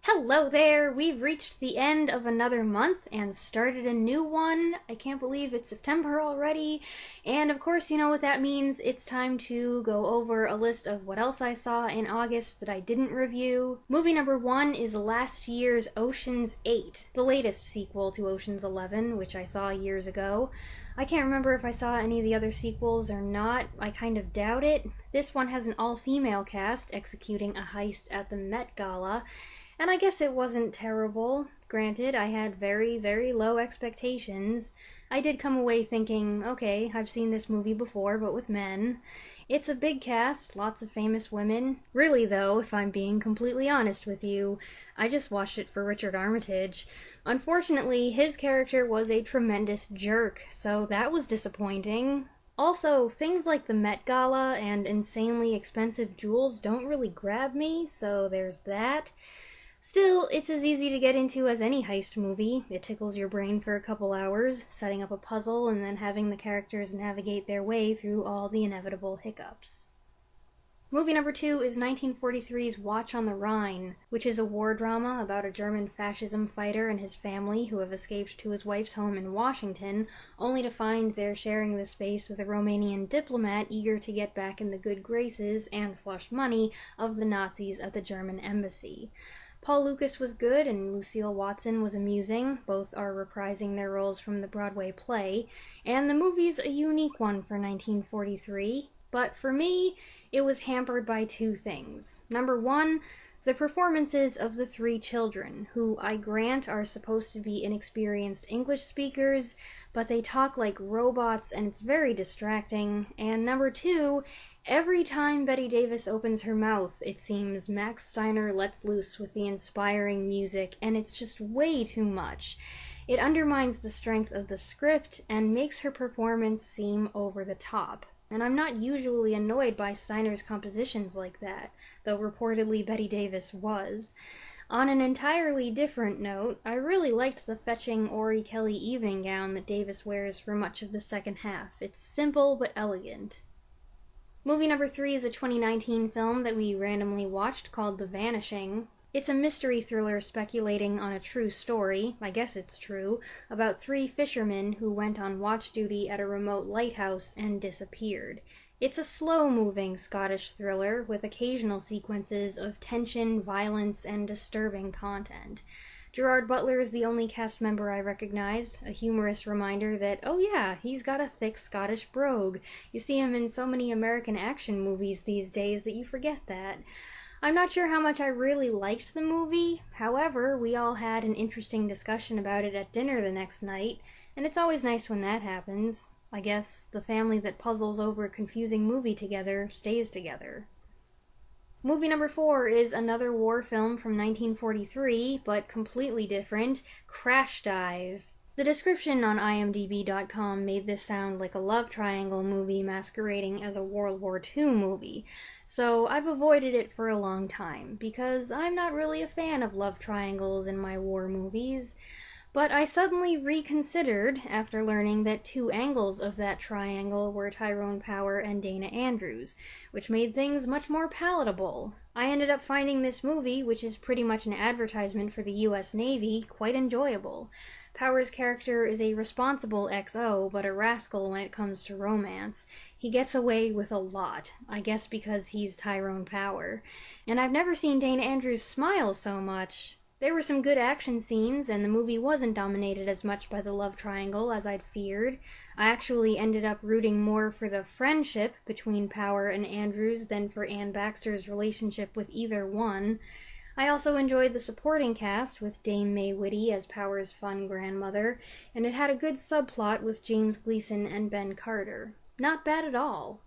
Hello there! We've reached the end of another month and started a new one. I can't believe it's September already. And of course, you know what that means. It's time to go over a list of what else I saw in August that I didn't review. Movie number 1 is last year's Ocean's 8, the latest sequel to Ocean's 11, which I saw years ago. I can't remember if I saw any of the other sequels or not. I kind of doubt it. This one has an all-female cast executing a heist at the Met Gala. And I guess it wasn't terrible. Granted, I had very, very low expectations. I did come away thinking, okay, I've seen this movie before, but with men. It's a big cast, lots of famous women. Really, though, if I'm being completely honest with you, I just watched it for Richard Armitage. Unfortunately, his character was a tremendous jerk, so that was disappointing. Also, things like the Met Gala and insanely expensive jewels don't really grab me, so there's that. Still, it's as easy to get into as any heist movie. It tickles your brain for a couple hours, setting up a puzzle and then having the characters navigate their way through all the inevitable hiccups. Movie number 2 is 1943's Watch on the Rhine, which is a war drama about a German fascism fighter and his family who have escaped to his wife's home in Washington, only to find they're sharing the space with a Romanian diplomat eager to get back in the good graces and flush money of the Nazis at the German embassy. Paul Lucas was good and Lucille Watson was amusing. Both are reprising their roles from the Broadway play, and the movie's a unique one for 1943. But for me, it was hampered by two things. Number one, the performances of the three children, who I grant are supposed to be inexperienced English speakers, but they talk like robots and it's very distracting. And number two, every time Bette Davis opens her mouth, it seems Max Steiner lets loose with the inspiring music, and it's just way too much. It undermines the strength of the script and makes her performance seem over the top. And I'm not usually annoyed by Steiner's compositions like that, though reportedly Bette Davis was. On an entirely different note, I really liked the fetching Ori Kelly evening gown that Davis wears for much of the second half. It's simple but elegant. Movie number 3 is a 2019 film that we randomly watched called The Vanishing. It's a mystery thriller speculating on a true story, I guess it's true, about 3 fishermen who went on watch duty at a remote lighthouse and disappeared. It's a slow-moving Scottish thriller with occasional sequences of tension, violence, and disturbing content. Gerard Butler is the only cast member I recognized, a humorous reminder that, oh yeah, he's got a thick Scottish brogue. You see him in so many American action movies these days that you forget that. I'm not sure how much I really liked the movie, however, we all had an interesting discussion about it at dinner the next night, and it's always nice when that happens. I guess the family that puzzles over a confusing movie together stays together. Movie number 4 is another war film from 1943, but completely different, Crash Dive. The description on IMDb.com made this sound like a love triangle movie masquerading as a World War II movie, so I've avoided it for a long time, because I'm not really a fan of love triangles in my war movies. But I suddenly reconsidered after learning that 2 angles of that triangle were Tyrone Power and Dana Andrews, which made things much more palatable. I ended up finding this movie, which is pretty much an advertisement for the US Navy, quite enjoyable. Power's character is a responsible XO, but a rascal when it comes to romance. He gets away with a lot, I guess because he's Tyrone Power. And I've never seen Dana Andrews smile so much. There were some good action scenes, and the movie wasn't dominated as much by the love triangle as I'd feared. I actually ended up rooting more for the friendship between Power and Andrews than for Anne Baxter's relationship with either one. I also enjoyed the supporting cast, with Dame Mae Whitty as Power's fun grandmother, and it had a good subplot with James Gleason and Ben Carter. Not bad at all.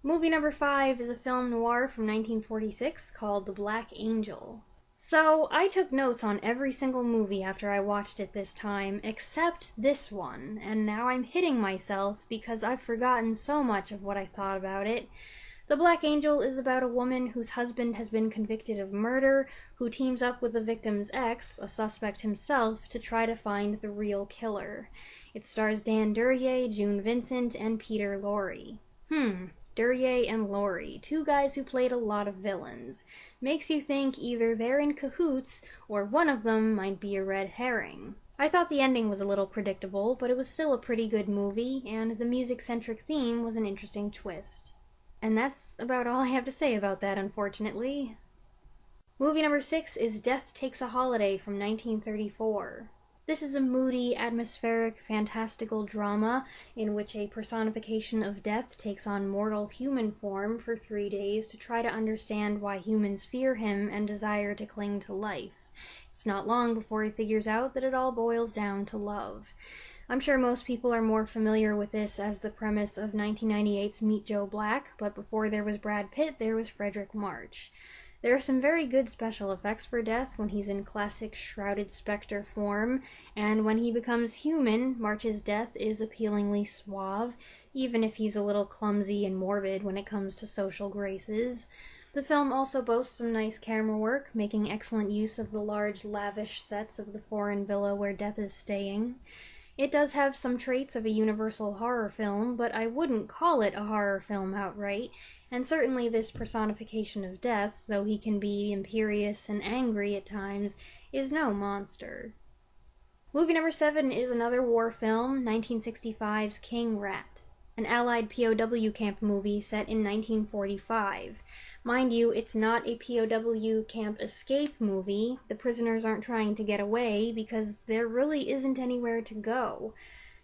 Movie number 5 is a film noir from 1946 called The Black Angel. So, I took notes on every single movie after I watched it this time, except this one, and now I'm hitting myself because I've forgotten so much of what I thought about it. The Black Angel is about a woman whose husband has been convicted of murder, who teams up with the victim's ex, a suspect himself, to try to find the real killer. It stars Dan Duryea, June Vincent, and Peter Lorre. Duryea and Laurie, two guys who played a lot of villains. Makes you think either they're in cahoots or one of them might be a red herring. I thought the ending was a little predictable, but it was still a pretty good movie, and the music-centric theme was an interesting twist. And that's about all I have to say about that, unfortunately. Movie number 6 is Death Takes a Holiday from 1934. This is a moody, atmospheric, fantastical drama in which a personification of death takes on mortal human form for 3 days to try to understand why humans fear him and desire to cling to life. It's not long before he figures out that it all boils down to love. I'm sure most people are more familiar with this as the premise of 1998's Meet Joe Black, but before there was Brad Pitt, there was Frederick March. There are some very good special effects for Death when he's in classic shrouded specter form, and when he becomes human, March's death is appealingly suave, even if he's a little clumsy and morbid when it comes to social graces. The film also boasts some nice camera work, making excellent use of the large, lavish sets of the foreign villa where Death is staying. It does have some traits of a universal horror film, but I wouldn't call it a horror film outright, and certainly this personification of death, though he can be imperious and angry at times, is no monster. Movie number 7 is another war film, 1965's King Rat, an Allied POW camp movie set in 1945. Mind you, it's not a POW camp escape movie. The prisoners aren't trying to get away because there really isn't anywhere to go.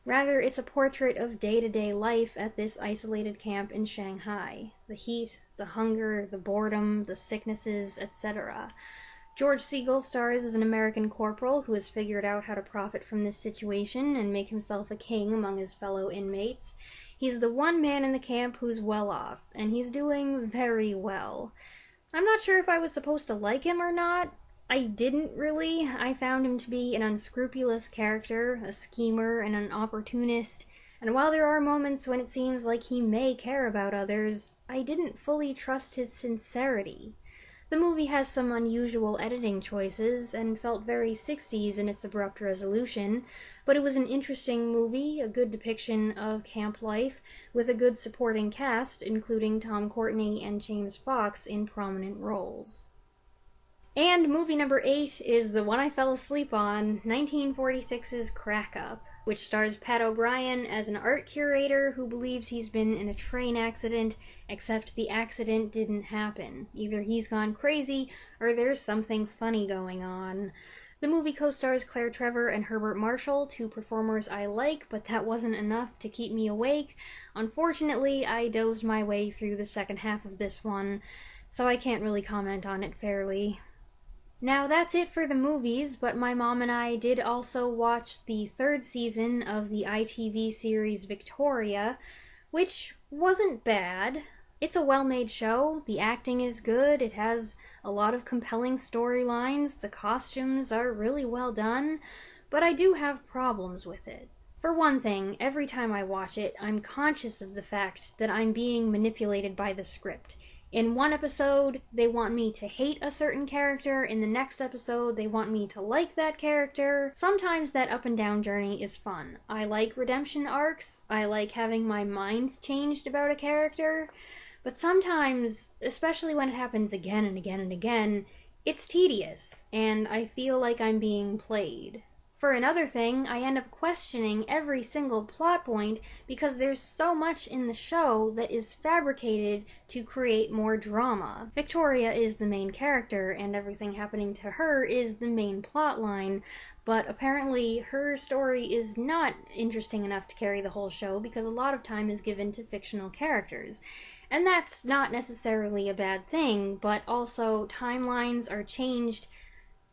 Rather, it's a portrait of day-to-day life at this isolated camp in Shanghai. The heat, the hunger, the boredom, the sicknesses, etc. George Segal stars as an American corporal who has figured out how to profit from this situation and make himself a king among his fellow inmates. He's the one man in the camp who's well off, and he's doing very well. I'm not sure if I was supposed to like him or not. I didn't really. I found him to be an unscrupulous character, a schemer, and an opportunist, and while there are moments when it seems like he may care about others, I didn't fully trust his sincerity. The movie has some unusual editing choices and felt very 60s in its abrupt resolution, but it was an interesting movie, a good depiction of camp life, with a good supporting cast, including Tom Courtenay and James Fox in prominent roles. And movie number 8 is the one I fell asleep on, 1946's Crack Up, which stars Pat O'Brien as an art curator who believes he's been in a train accident, except the accident didn't happen. Either he's gone crazy, or there's something funny going on. The movie co-stars Claire Trevor and Herbert Marshall, two performers I like, but that wasn't enough to keep me awake. Unfortunately, I dozed my way through the second half of this one, so I can't really comment on it fairly. Now that's it for the movies, but my mom and I did also watch the third season of the ITV series Victoria, which wasn't bad. It's a well-made show, the acting is good, it has a lot of compelling storylines, the costumes are really well done, but I do have problems with it. For one thing, every time I watch it, I'm conscious of the fact that I'm being manipulated by the script. In one episode, they want me to hate a certain character. In the next episode, they want me to like that character. Sometimes that up and down journey is fun. I like redemption arcs. I like having my mind changed about a character. But sometimes, especially when it happens again and again and again, it's tedious, and I feel like I'm being played. For another thing, I end up questioning every single plot point because there's so much in the show that is fabricated to create more drama. Victoria is the main character, and everything happening to her is the main plot line, but apparently her story is not interesting enough to carry the whole show because a lot of time is given to fictional characters. And that's not necessarily a bad thing, but also timelines are changed,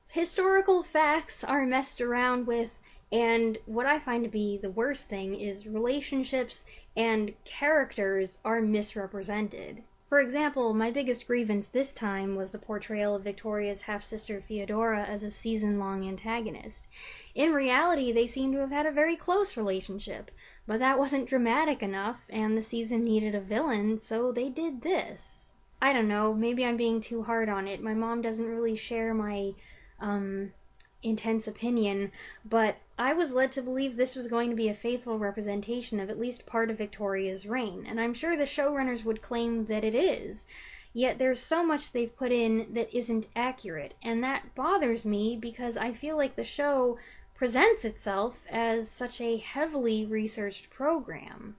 historical facts are messed around with, and what I find to be the worst thing is relationships and characters are misrepresented. For example, my biggest grievance this time was the portrayal of Victoria's half-sister Theodora as a season-long antagonist. In reality, they seem to have had a very close relationship, but that wasn't dramatic enough, and the season needed a villain, so they did this. I don't know, maybe I'm being too hard on it. My mom doesn't really share my intense opinion, but I was led to believe this was going to be a faithful representation of at least part of Victoria's reign, and I'm sure the showrunners would claim that it is. Yet there's so much they've put in that isn't accurate, and that bothers me because I feel like the show presents itself as such a heavily researched program.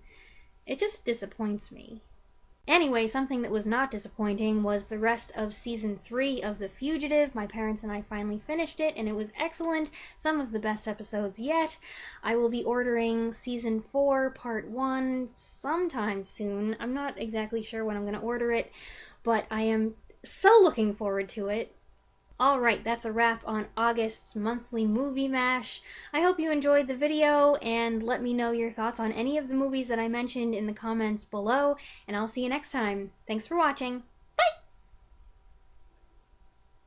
It just disappoints me. Anyway, something that was not disappointing was the rest of Season 3 of The Fugitive. My parents and I finally finished it, and it was excellent. Some of the best episodes yet. I will be ordering Season 4, Part 1 sometime soon. I'm not exactly sure when I'm going to order it, but I am so looking forward to it. Alright, that's a wrap on August's monthly movie mash. I hope you enjoyed the video, and let me know your thoughts on any of the movies that I mentioned in the comments below, and I'll see you next time. Thanks for watching!